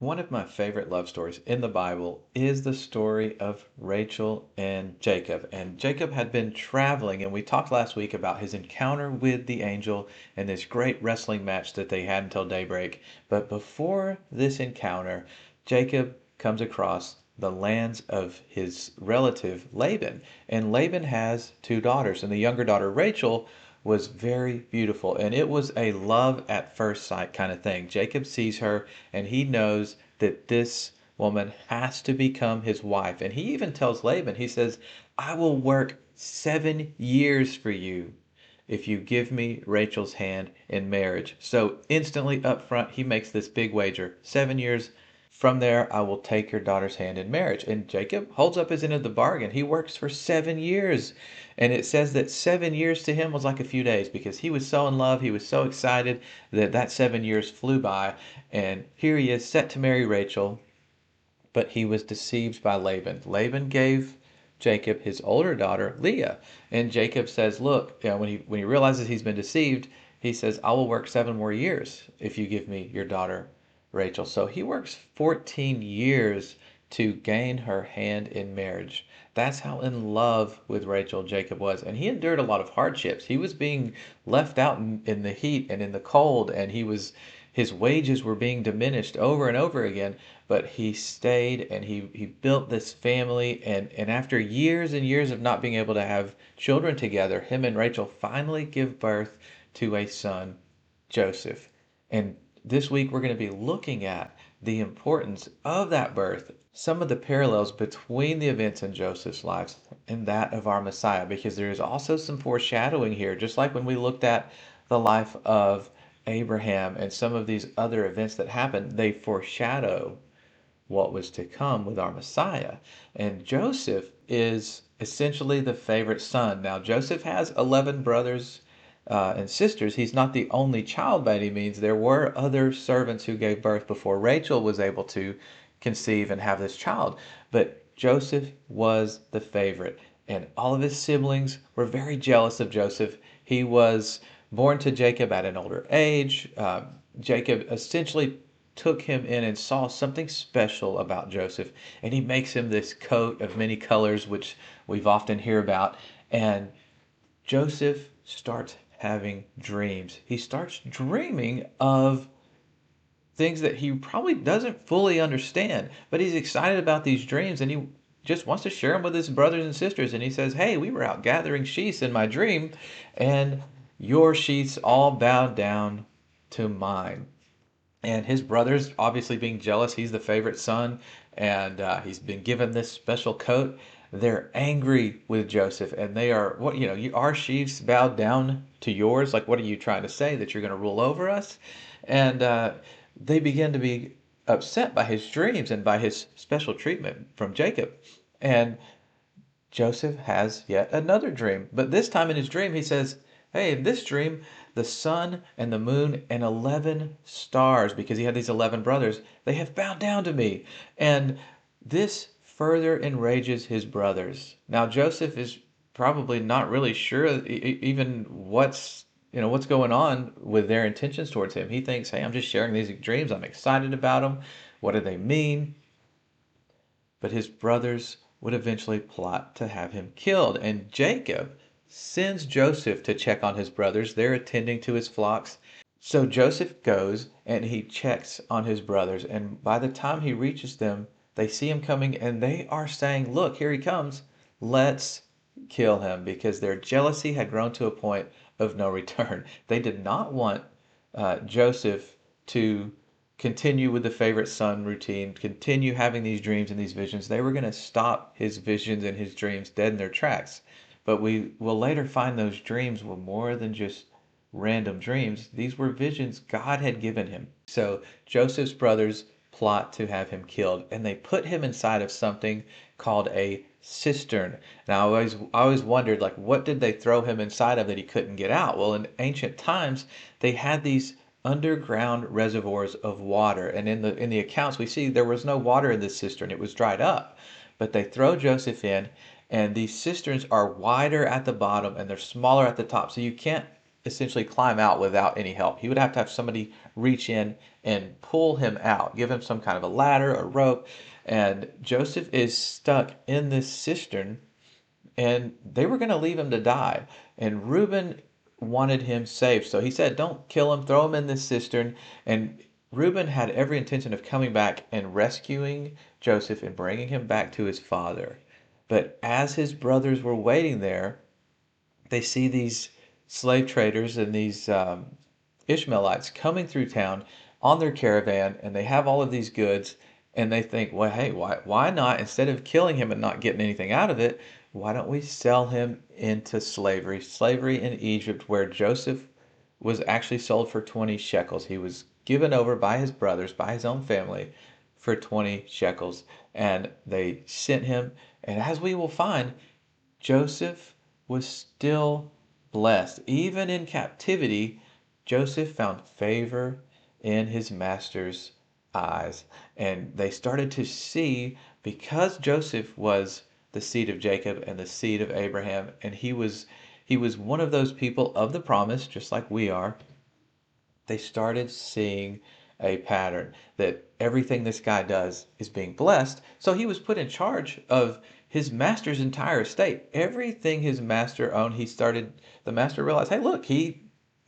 One of my favorite love stories in the Bible is the story of Rachel and Jacob. And Jacob had been traveling, and we talked last week about his encounter with the angel and this great wrestling match that they had until daybreak. But before this encounter, Jacob comes across the lands of his relative Laban. And Laban has two daughters, and the younger daughter, Rachel, was very beautiful. And it was a love at first sight kind of thing. Jacob sees her and he knows that this woman has to become his wife. And he even tells Laban, he says, I will work 7 years for you if you give me Rachel's hand in marriage. So instantly up front, he makes this big wager 7 years. From there, I will take your daughter's hand in marriage. And Jacob holds up his end of the bargain. He works for 7 years. And it says that 7 years to him was like a few days because he was so in love. He was so excited that that 7 years flew by. And here he is set to marry Rachel. But he was deceived by Laban. Laban gave Jacob his older daughter, Leah. And Jacob says, look, when he realizes he's been deceived, he says, I will work 7 more years if you give me your daughter, Rachel. So he works 14 years to gain her hand in marriage. That's how in love with Rachel Jacob was. And he endured a lot of hardships. He was being left out in the heat and in the cold, and his wages were being diminished over and over again, but he stayed and he built this family. And after years and years of not being able to have children together, him and Rachel finally give birth to a son, Joseph. And this week we're going to be looking at the importance of that birth, some of the parallels between the events in Joseph's life and that of our Messiah, because there is also some foreshadowing here, just like when we looked at the life of Abraham and some of these other events that happened, they foreshadow what was to come with our Messiah. And Joseph is essentially the favorite son. Now, Joseph has 11 brothers and sisters. He's not the only child by any means. There were other servants who gave birth before Rachel was able to conceive and have this child. But Joseph was the favorite. And all of his siblings were very jealous of Joseph. He was born to Jacob at an older age. Jacob essentially took him in and saw something special about Joseph, and he makes him this coat of many colors, which we've often hear about. And Joseph starts having dreams. He starts dreaming of things that he probably doesn't fully understand, but he's excited about these dreams and he just wants to share them with his brothers and sisters. And he says, hey, we were out gathering sheaves in my dream, and your sheaves all bowed down to mine. And his brothers, obviously being jealous, he's the favorite son, and he's been given this special coat. They're angry with Joseph, and they are, what, our sheaves bowed down to yours. Like, what are you trying to say? That you're going to rule over us? And they begin to be upset by his dreams and by his special treatment from Jacob. And Joseph has yet another dream. But this time in his dream, he says, hey, in this dream, the sun and the moon and 11 stars, because he had these 11 brothers, they have bowed down to me. And this further enrages his brothers. Now, Joseph is probably not really sure even what's going on with their intentions towards him. He thinks, hey, I'm just sharing these dreams. I'm excited about them. What do they mean? But his brothers would eventually plot to have him killed. And Jacob sends Joseph to check on his brothers. They're attending to his flocks. So Joseph goes and he checks on his brothers. And by the time he reaches them, they see him coming and they are saying, look, here he comes. Let's kill him, because their jealousy had grown to a point of no return. They did not want Joseph to continue with the favorite son routine, continue having these dreams and these visions. They were going to stop his visions and his dreams dead in their tracks. But we will later find those dreams were more than just random dreams. These were visions God had given him. So Joseph's brothers plot to have him killed, and they put him inside of something called a cistern. Now, I always wondered, like, what did they throw him inside of that he couldn't get out? Well, in ancient times, they had these underground reservoirs of water, and in the accounts we see there was no water in this cistern; it was dried up. But they throw Joseph in, and these cisterns are wider at the bottom and they're smaller at the top, so you can't essentially climb out without any help. He would have to have somebody reach in and pull him out, give him some kind of a ladder or rope. And Joseph is stuck in this cistern, and they were going to leave him to die. And Reuben wanted him saved. So he said, "Don't kill him, throw him in this cistern." And Reuben had every intention of coming back and rescuing Joseph and bringing him back to his father. But as his brothers were waiting there, they see these slave traders and these Ishmaelites coming through town on their caravan, and they have all of these goods, and they think, well, hey, why not, instead of killing him and not getting anything out of it, why don't we sell him into slavery? Slavery in Egypt, where Joseph was actually sold for 20 shekels. He was given over by his brothers, by his own family, for 20 shekels. And they sent him, and as we will find, Joseph was still blessed. Even in captivity, Joseph found favor in his master's eyes. And they started to see, because Joseph was the seed of Jacob and the seed of Abraham, and he was one of those people of the promise, just like we are. They started seeing a pattern that everything this guy does is being blessed. So he was put in charge of his master's entire estate. Everything his master owned, the master realized, hey, look,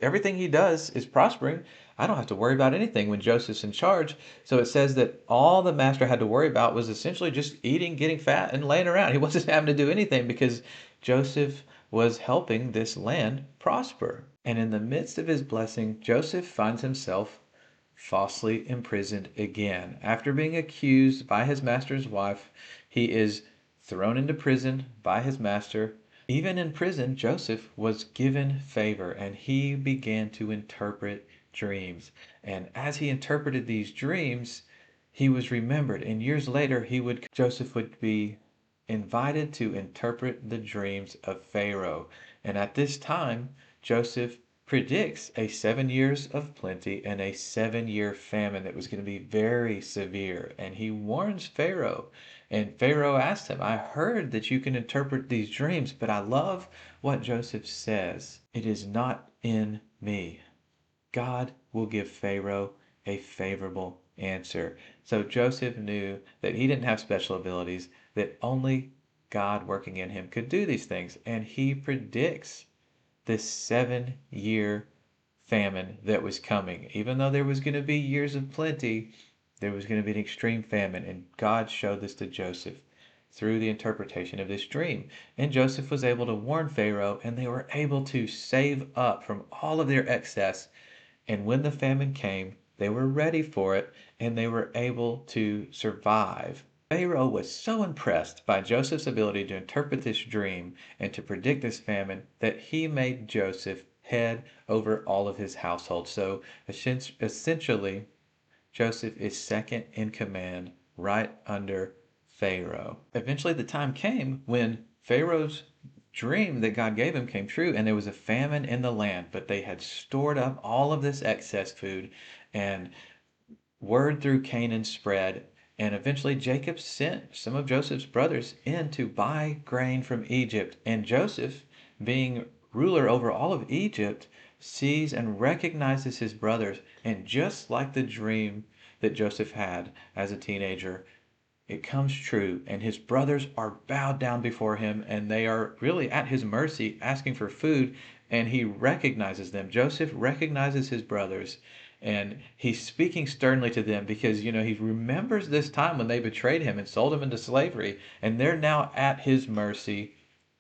everything he does is prospering. I don't have to worry about anything when Joseph's in charge. So it says that all the master had to worry about was essentially just eating, getting fat, and laying around. He wasn't having to do anything because Joseph was helping this land prosper. And in the midst of his blessing, Joseph finds himself falsely imprisoned again. After being accused by his master's wife, he is thrown into prison by his master. Even in prison, Joseph was given favor, and he began to interpret dreams. And as he interpreted these dreams, he was remembered. And years later, Joseph would be invited to interpret the dreams of Pharaoh. And at this time, Joseph predicts a 7 years of plenty and a 7 year famine that was going to be very severe. And he warns Pharaoh. And Pharaoh asked him, I heard that you can interpret these dreams, but I love what Joseph says. It is not in me. God will give Pharaoh a favorable answer. So Joseph knew that he didn't have special abilities, that only God working in him could do these things. And he predicts this 7 year famine that was coming. Even though there was going to be years of plenty, there was going to be an extreme famine. And God showed this to Joseph through the interpretation of this dream. And Joseph was able to warn Pharaoh, and they were able to save up from all of their excess. And when the famine came, they were ready for it, and they were able to survive. Pharaoh was so impressed by Joseph's ability to interpret this dream and to predict this famine that he made Joseph head over all of his household. So essentially, Joseph is second in command right under Pharaoh. Eventually, the time came when Pharaoh's dream that God gave him came true, and there was a famine in the land, but they had stored up all of this excess food, and word through Canaan spread. And eventually, Jacob sent some of Joseph's brothers in to buy grain from Egypt. And Joseph, being ruler over all of Egypt, sees and recognizes his brothers. And just like the dream that Joseph had as a teenager, it comes true, and his brothers are bowed down before him, and they are really at his mercy, asking for food, and he recognizes them. Joseph recognizes his brothers, and he's speaking sternly to them because, he remembers this time when they betrayed him and sold him into slavery, and they're now at his mercy,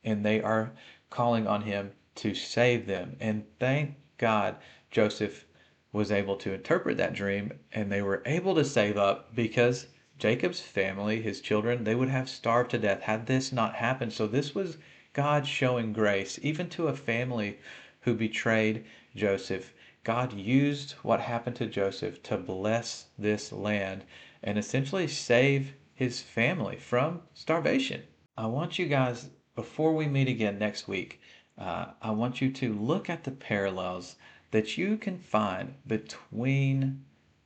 and they are calling on him to save them. And thank God Joseph was able to interpret that dream, and they were able to save up because Jacob's family, his children, they would have starved to death had this not happened. So this was God showing grace, even to a family who betrayed Joseph. God used what happened to Joseph to bless this land and essentially save his family from starvation. I want you guys, before we meet again next week, I want you to look at the parallels that you can find between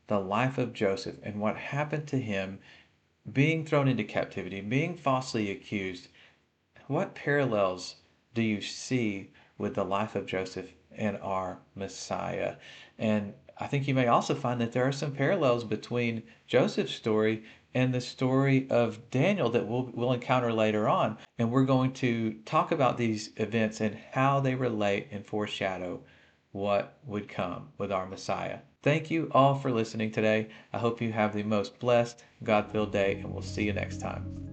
the life of Joseph and what happened to him being thrown into captivity, being falsely accused. What parallels do you see with the life of Joseph and our Messiah. And I think you may also find that there are some parallels between Joseph's story and the story of Daniel that we'll encounter later on. And we're going to talk about these events and how they relate and foreshadow what would come with our Messiah. Thank you all for listening today. I hope you have the most blessed, God filled day, and we'll see you next time.